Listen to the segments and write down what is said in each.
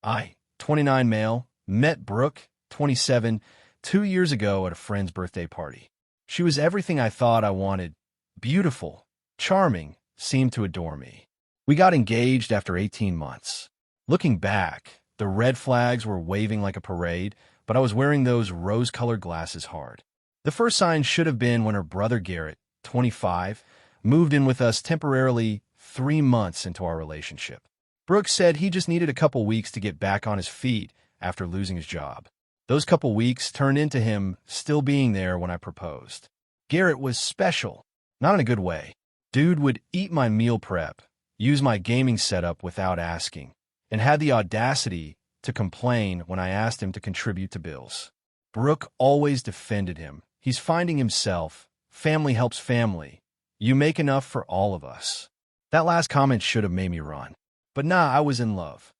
I, 29 male, met Brooke, 27, 2 years ago at a friend's birthday party. She was everything I thought I wanted. Beautiful, charming, seemed to adore me. We got engaged after 18 months. Looking back, the red flags were waving like a parade, but I was wearing those rose-colored glasses hard. The first sign should have been when her brother Garrett, 25, moved in with us temporarily 3 months into our relationship. Brooke said he just needed a couple weeks to get back on his feet after losing his job. Those couple weeks turned into him still being there when I proposed. Garrett was special, not in a good way. Dude would eat my meal prep, use my gaming setup without asking, and had the audacity to complain when I asked him to contribute to bills. Brooke always defended him. He's finding himself. Family helps family. You make enough for all of us. That last comment should have made me run. But nah, I was in love.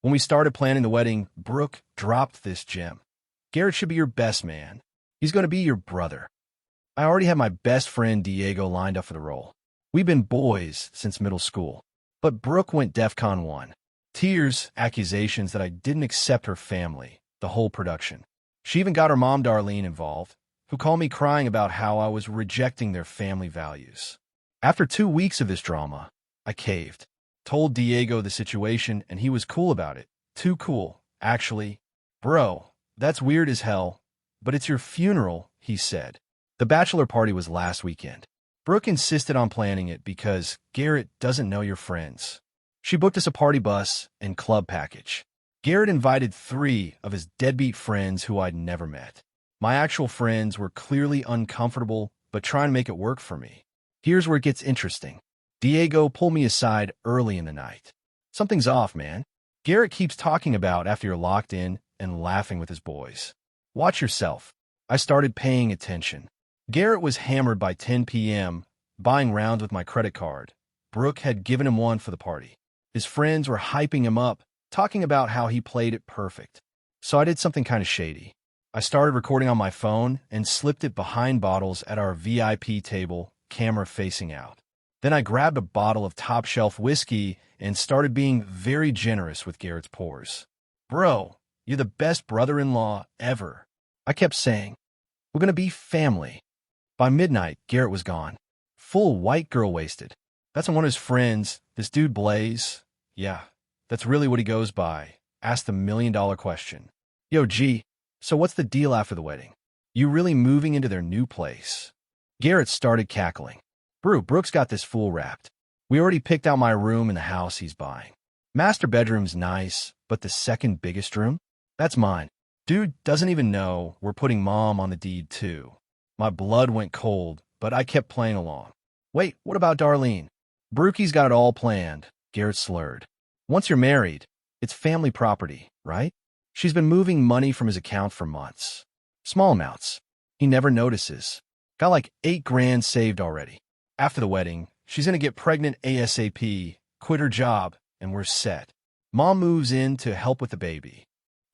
When we started planning the wedding, Brooke dropped this gem. Garrett should be your best man. He's going to be your brother. I already had my best friend Diego lined up for the role. We've been boys since middle school. But Brooke went DEFCON 1. Tears, accusations that I didn't accept her family, the whole production. She even got her mom Darlene involved, who called me crying about how I was rejecting their family values. After 2 weeks of this drama, I caved. Told Diego the situation, and he was cool about it. Too cool, actually. Bro, that's weird as hell, but it's your funeral, he said. The bachelor party was last weekend. Brooke insisted on planning it because Garrett doesn't know your friends. She booked us a party bus and club package. Garrett invited 3 of his deadbeat friends who I'd never met. My actual friends were clearly uncomfortable, but trying to make it work for me. Here's where it gets interesting. Diego pulled me aside early in the night. Something's off, man. Garrett keeps talking about after you're locked in and laughing with his boys. Watch yourself. I started paying attention. Garrett was hammered by 10 p.m., buying rounds with my credit card. Brooke had given him one for the party. His friends were hyping him up, talking about how he played it perfect. So I did something kind of shady. I started recording on my phone and slipped it behind bottles at our VIP table, camera facing out. Then I grabbed a bottle of top-shelf whiskey and started being very generous with Garrett's pours. Bro, you're the best brother-in-law ever. I kept saying, we're going to be family. By midnight, Garrett was gone. Full white girl wasted. That's one of his friends, this dude Blaze. Yeah, that's really what he goes by. Asked the $1,000,000 question. Yo, G, so what's the deal after the wedding? You really moving into their new place? Garrett started cackling. Brooke's got this fool wrapped. We already picked out my room in the house he's buying. Master bedroom's nice, but the second biggest room? That's mine. Dude doesn't even know we're putting mom on the deed too. My blood went cold, but I kept playing along. Wait, what about Darlene? Brooky's got it all planned, Garrett slurred. Once you're married, it's family property, right? She's been moving money from his account for months. Small amounts. He never notices. Got like $8 grand saved already. After the wedding, she's going to get pregnant ASAP, quit her job, and we're set. Mom moves in to help with the baby.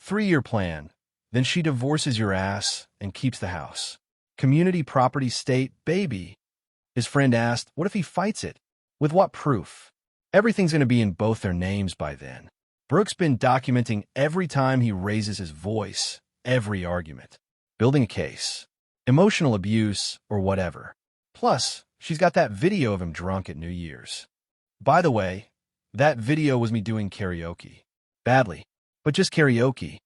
3-year plan. Then she divorces your ass and keeps the house. Community property state, baby. His friend asked, what if he fights it? With what proof? Everything's going to be in both their names by then. Brooke's been documenting every time he raises his voice, every argument. Building a case. Emotional abuse or whatever. Plus, she's got that video of him drunk at New Year's. By the way, that video was me doing karaoke. Badly, but just karaoke.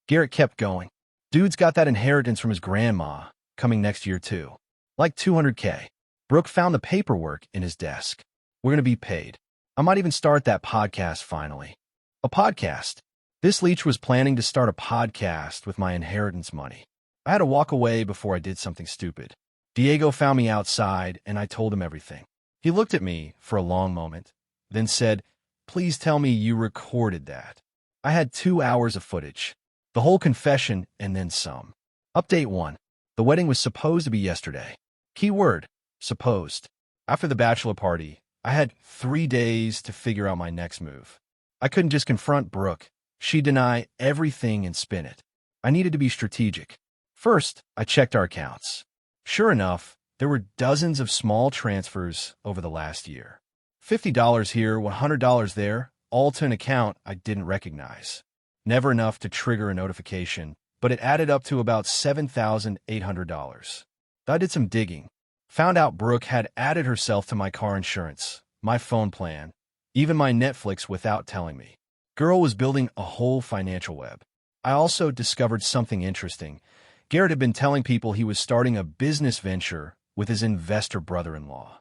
Garrett kept going. Dude's got that inheritance from his grandma, coming next year too. Like $200K. Brooke found the paperwork in his desk. We're going to be paid. I might even start that podcast finally. A podcast. This leech was planning to start a podcast with my inheritance money. I had to walk away before I did something stupid. Diego found me outside, and I told him everything. He looked at me for a long moment, then said, please tell me you recorded that. I had 2 hours of footage. The whole confession and then some. Update 1. The wedding was supposed to be yesterday. Keyword, supposed. After the bachelor party, I had 3 days to figure out my next move. I couldn't just confront Brooke. She'd deny everything and spin it. I needed to be strategic. First, I checked our accounts. Sure enough, there were dozens of small transfers over the last year. $50 here, $100 there, all to an account I didn't recognize. Never enough to trigger a notification, but it added up to about $7,800. I did some digging. Found out Brooke had added herself to my car insurance, my phone plan, even my Netflix without telling me. Girl was building a whole financial web. I also discovered something interesting. Garrett had been telling people he was starting a business venture with his investor brother-in-law.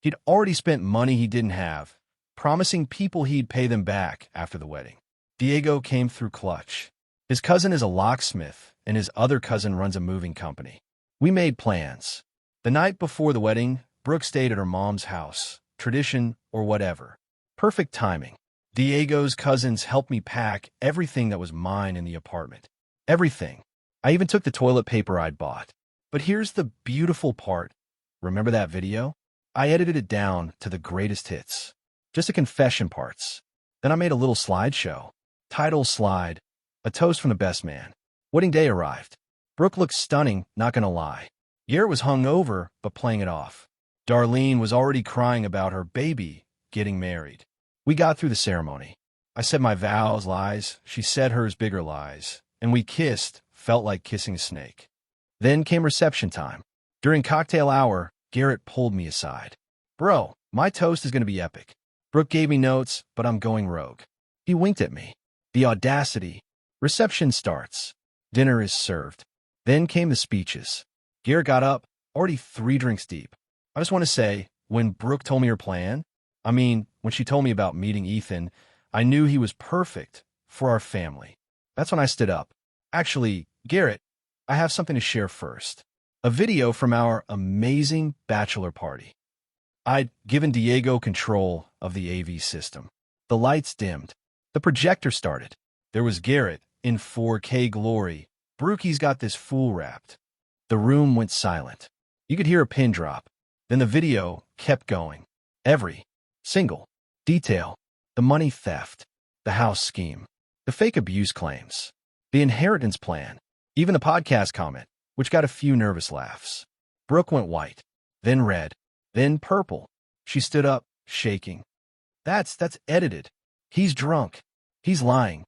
He'd already spent money he didn't have, promising people he'd pay them back after the wedding. Diego came through clutch. His cousin is a locksmith, and his other cousin runs a moving company. We made plans. The night before the wedding, Brooke stayed at her mom's house, tradition or whatever. Perfect timing. Diego's cousins helped me pack everything that was mine in the apartment. Everything. I even took the toilet paper I'd bought. But here's the beautiful part. Remember that video? I edited it down to the greatest hits. Just the confession parts. Then I made a little slideshow. Title slide. A toast from the best man. Wedding day arrived. Brooke looked stunning, not gonna lie. Garrett was hungover, but playing it off. Darlene was already crying about her baby getting married. We got through the ceremony. I said my vows, lies. She said hers, bigger lies. And we kissed, felt like kissing a snake. Then came reception time. During cocktail hour, Garrett pulled me aside. Bro, my toast is going to be epic. Brooke gave me notes, but I'm going rogue. He winked at me. The audacity. Reception starts. Dinner is served. Then came the speeches. Garrett got up, already 3 drinks deep. I just want to say, when Brooke told me her plan, when she told me about meeting Ethan, I knew he was perfect for our family. That's when I stood up. Actually, Garrett, I have something to share first. A video from our amazing bachelor party. I'd given Diego control of the AV system. The lights dimmed. The projector started. There was Garrett in 4K glory. Brooke's got this fool wrapped. The room went silent. You could hear a pin drop. Then the video kept going. Every single detail. The money theft. The house scheme. The fake abuse claims. The inheritance plan. Even the podcast comment, which got a few nervous laughs. Brooke went white. Then red. Then purple. She stood up, shaking. That's edited. He's drunk. He's lying.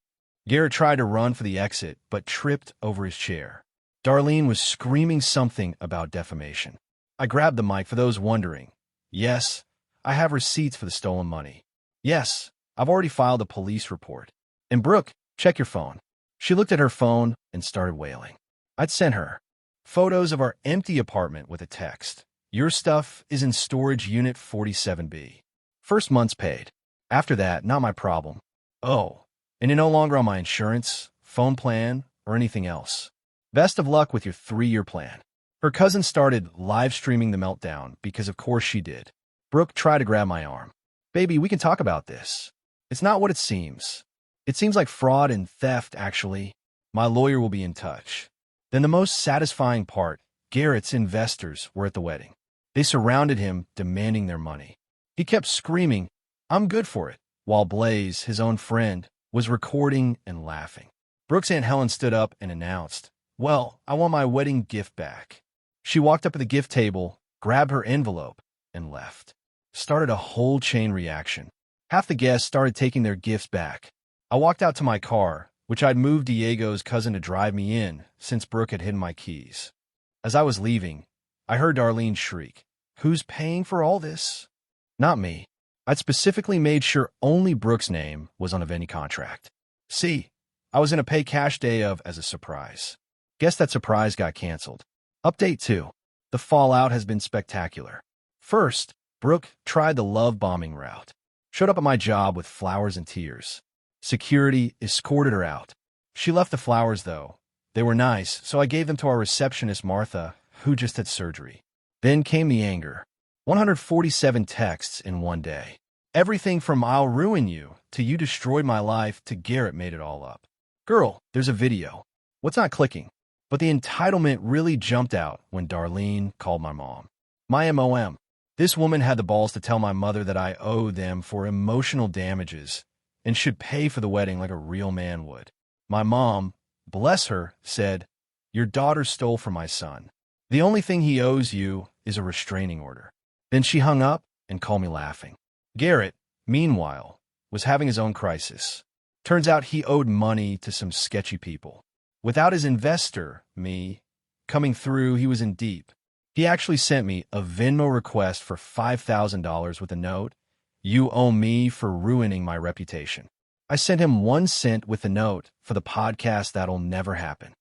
Garrett tried to run for the exit, but tripped over his chair. Darlene was screaming something about defamation. I grabbed the mic for those wondering. Yes, I have receipts for the stolen money. Yes, I've already filed a police report. And Brooke, check your phone. She looked at her phone and started wailing. I'd sent her photos of our empty apartment with a text. Your stuff is in storage unit 47B. First month's paid. After that, not my problem. Oh, and you're no longer on my insurance, phone plan, or anything else. Best of luck with your 3-year plan. Her cousin started live streaming the meltdown because of course she did. Brooke tried to grab my arm. Baby, we can talk about this. It's not what it seems. It seems like fraud and theft, actually. My lawyer will be in touch. Then the most satisfying part, Garrett's investors were at the wedding. They surrounded him, demanding their money. He kept screaming, I'm good for it, while Blaze, his own friend, was recording and laughing. Brooke's Aunt Helen stood up and announced, well, I want my wedding gift back. She walked up to the gift table, grabbed her envelope, and left. Started a whole chain reaction. Half the guests started taking their gifts back. I walked out to my car, which I'd moved Diego's cousin to drive me in since Brooke had hidden my keys. As I was leaving, I heard Darlene shriek, who's paying for all this? Not me. I'd specifically made sure only Brooke's name was on a venue contract. See, I was in a pay cash day of as a surprise. Guess that surprise got canceled. Update 2. The fallout has been spectacular. First, Brooke tried the love bombing route. Showed up at my job with flowers and tears. Security escorted her out. She left the flowers, though. They were nice, so I gave them to our receptionist, Martha, who just had surgery. Then came the anger. 147 texts in one day. Everything from I'll ruin you to you destroyed my life to Garrett made it all up. Girl, there's a video. What's not clicking? But the entitlement really jumped out when Darlene called my mom. My MOM. This woman had the balls to tell my mother that I owe them for emotional damages and should pay for the wedding like a real man would. My mom, bless her, said, your daughter stole from my son. The only thing he owes you is a restraining order. Then she hung up and called me laughing. Garrett, meanwhile, was having his own crisis. Turns out he owed money to some sketchy people. Without his investor, me, coming through, he was in deep. He actually sent me a Venmo request for $5,000 with a note, "You owe me for ruining my reputation." I sent him 1 cent with a note, "For the podcast that'll never happen."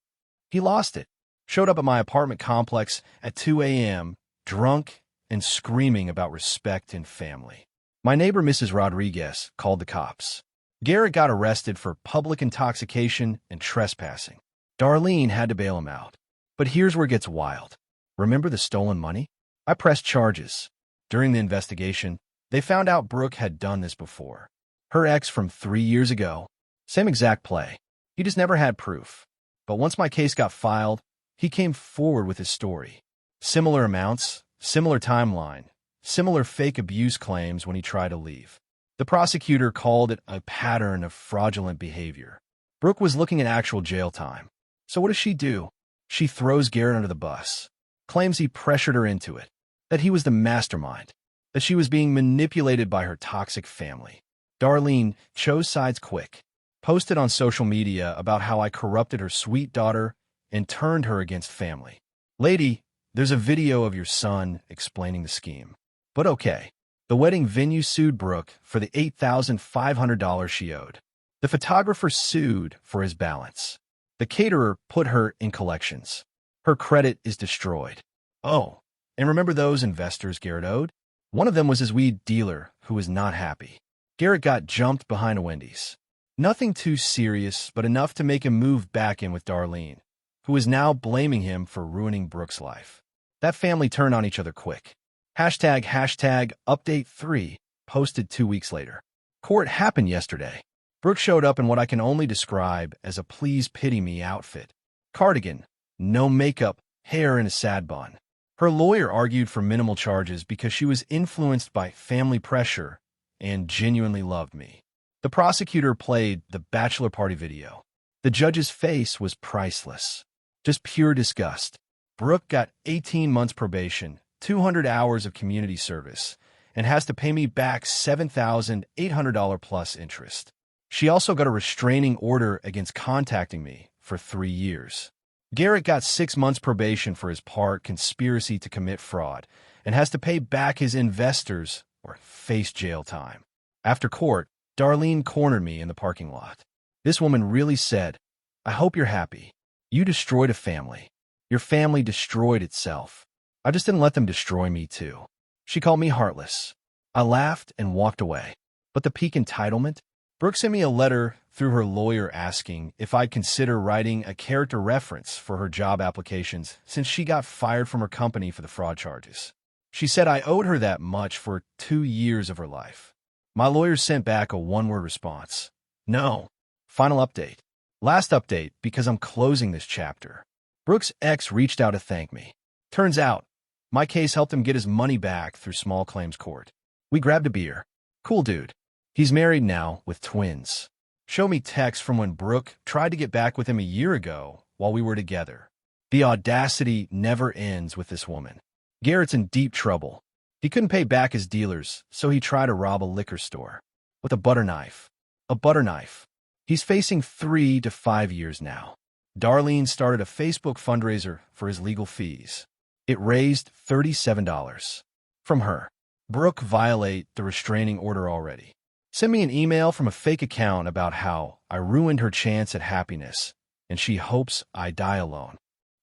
He lost it. Showed up at my apartment complex at 2 a.m., drunk and screaming about respect and family. My neighbor, Mrs. Rodriguez, called the cops. Garrett got arrested for public intoxication and trespassing. Darlene had to bail him out. But here's where it gets wild. Remember the stolen money? I pressed charges. During the investigation, they found out Brooke had done this before. Her ex from 3 years ago. Same exact play. He just never had proof. But once my case got filed, he came forward with his story. Similar amounts, similar timeline, similar fake abuse claims when he tried to leave. The prosecutor called it a pattern of fraudulent behavior. Brooke was looking at actual jail time. So what does she do? She throws Garrett under the bus, claims he pressured her into it, that he was the mastermind, that she was being manipulated by her toxic family. Darlene chose sides quick, posted on social media about how I corrupted her sweet daughter and turned her against family. "Lady, there's a video of your son explaining the scheme." But okay. The wedding venue sued Brooke for the $8,500 she owed. The photographer sued for his balance. The caterer put her in collections. Her credit is destroyed. Oh, and remember those investors Garrett owed? One of them was his weed dealer, who was not happy. Garrett got jumped behind a Wendy's. Nothing too serious, but enough to make him move back in with Darlene, who is now blaming him for ruining Brooke's life. That family turned on each other quick. Hashtag update 3, posted 2 weeks later. Court happened yesterday. Brooke showed up in what I can only describe as a please pity me outfit. Cardigan, no makeup, hair in a sad bun. Her lawyer argued for minimal charges because she was influenced by family pressure and genuinely loved me. The prosecutor played the bachelor party video. The judge's face was priceless. Just pure disgust. Brooke got 18 months probation, 200 hours of community service, and has to pay me back $7,800 plus interest. She also got a restraining order against contacting me for 3 years. Garrett got 6 months probation for his part conspiracy to commit fraud and has to pay back his investors or face jail time. After court, Darlene cornered me in the parking lot. This woman really said, "I hope you're happy. You destroyed a family. Your family destroyed itself. I just didn't let them destroy me too." She called me heartless. I laughed and walked away. But the peak entitlement? Brooke sent me a letter through her lawyer asking if I'd consider writing a character reference for her job applications since she got fired from her company for the fraud charges. She said I owed her that much for 2 years of her life. My lawyer sent back a 1-word response. No. Final update. Last update because I'm closing this chapter. Brooke's ex reached out to thank me. Turns out, my case helped him get his money back through small claims court. We grabbed a beer. Cool dude. He's married now with twins. Show me texts from when Brooke tried to get back with him a year ago while we were together. The audacity never ends with this woman. Garrett's in deep trouble. He couldn't pay back his dealers, so he tried to rob a liquor store. With a butter knife. A butter knife. He's facing 3 to 5 years now. Darlene started a Facebook fundraiser for his legal fees. It raised $37. From her. Brooke violate the restraining order already. Send me an email from a fake account about how I ruined her chance at happiness, and she hopes I die alone.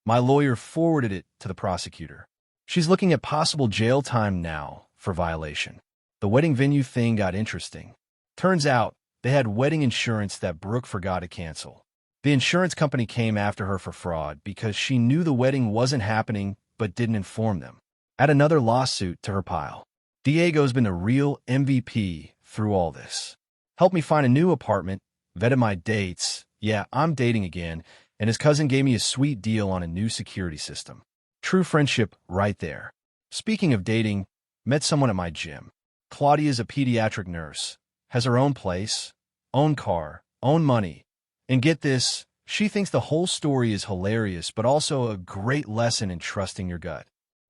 My lawyer forwarded it to the prosecutor. She's looking at possible jail time now for violation. The wedding venue thing got interesting. Turns out they had wedding insurance that Brooke forgot to cancel. The insurance company came after her for fraud because she knew the wedding wasn't happening but didn't inform them. Add another lawsuit to her pile. Diego's been a real MVP through all this. Helped me find a new apartment, vetted my dates. Yeah, I'm dating again, and his cousin gave me a sweet deal on a new security system. True friendship right there. Speaking of dating, met someone at my gym. Claudia's a pediatric nurse, has her own place, own car, own money. And get this, she thinks the whole story is hilarious, but also a great lesson in trusting your gut.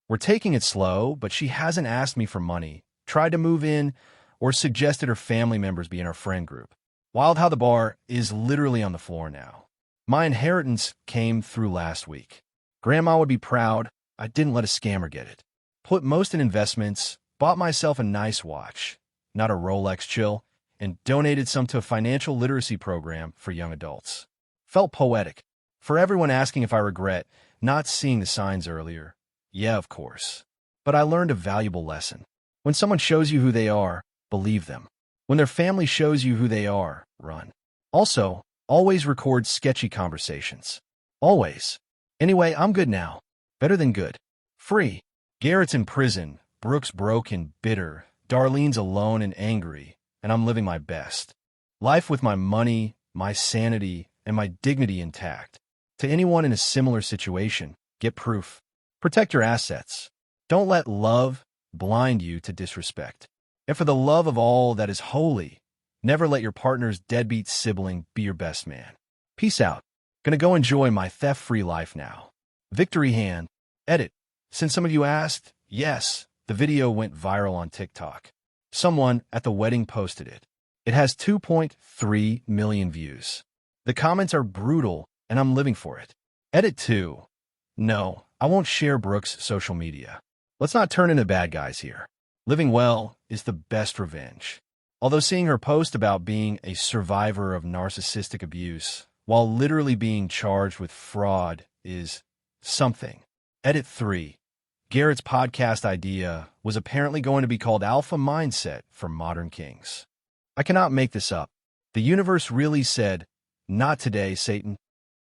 We're taking it slow, but she hasn't asked me for money, tried to move in, or suggested her family members be in our friend group. Wild how the bar is literally on the floor now. My inheritance came through last week. Grandma would be proud. I didn't let a scammer get it. Put most in investments, bought myself a nice watch, not a Rolex chill, and donated some to a financial literacy program for young adults. Felt poetic. For everyone asking if I regret not seeing the signs earlier, yeah, of course. But I learned a valuable lesson. When someone shows you who they are, believe them. When their family shows you who they are, run. Also, always record sketchy conversations. Always. Anyway, I'm good now. Better than good. Free. Garrett's in prison, Brooke's broke and bitter, Darlene's alone and angry, and I'm living my best. Life with my money, my sanity, and my dignity intact. To anyone in a similar situation, get proof. Protect your assets. Don't let love blind you to disrespect. And for the love of all that is holy, never let your partner's deadbeat sibling be your best man. Peace out. Gonna go enjoy my theft-free life now. Victory hand. Edit. Since some of you asked, yes, the video went viral on TikTok. Someone at the wedding posted it. It has 2.3 million views. The comments are brutal, and I'm living for it. Edit 2. No, I won't share Brooke's social media. Let's not turn into bad guys here. Living well is the best revenge. Although seeing her post about being a survivor of narcissistic abuse, while literally being charged with fraud, is something. Edit 3. Garrett's podcast idea was apparently going to be called Alpha Mindset for Modern Kings. I cannot make this up. The universe really said, "Not today, Satan."